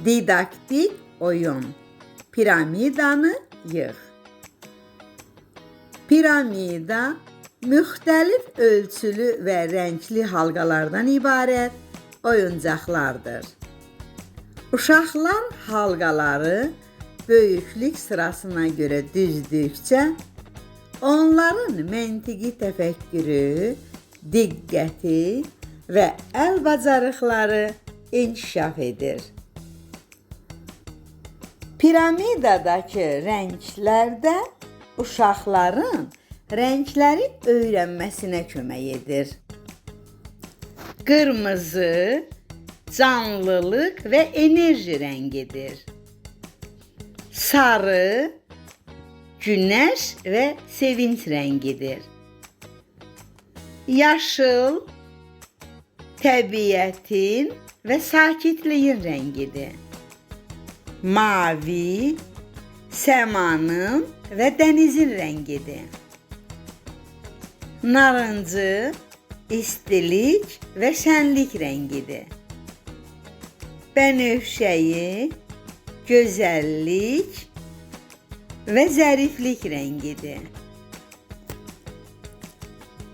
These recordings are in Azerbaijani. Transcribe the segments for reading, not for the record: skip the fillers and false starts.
Didaktik oyun. Piramidanı yığ. Piramida müxtəlif ölçülü və rəngli halqalardan ibarət oyuncaqlardır. Uşaqlar halqaları böyüklük sırasına görə düzdükcə, onların məntiqi təfəkkürü, diqqəti və əl bacarıqları inkişaf edir. Piramidadakı rənglərdə uşaqların rəngləri öyrənməsinə kömək edir. Qırmızı canlılıq və enerji rəngidir. Sarı günəş və sevinç rəngidir. Yaşıl təbiətin və sakitliyin rəngidir. Mavi səmanın və dənizin rəngidir. Narıncı istilik və şənlik rəngidir. Bənövşəyi gözəllik və zəriflik rəngidir.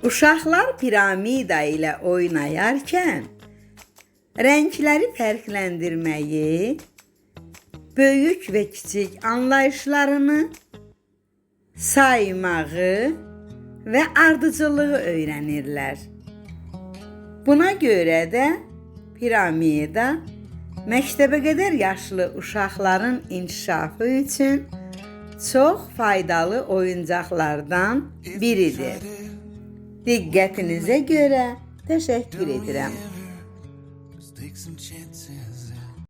Uşaqlar piramida ilə oynayarkən rəngləri fərqləndirməyi, böyük və kiçik anlayışlarını, saymağı və ardıcıllığı öyrənirlər. Buna görə də piramida məktəbəqədər yaşlı uşaqların inkişafı üçün çox faydalı oyuncaqlardan biridir. Diqqətinizə görə təşəkkür edirəm.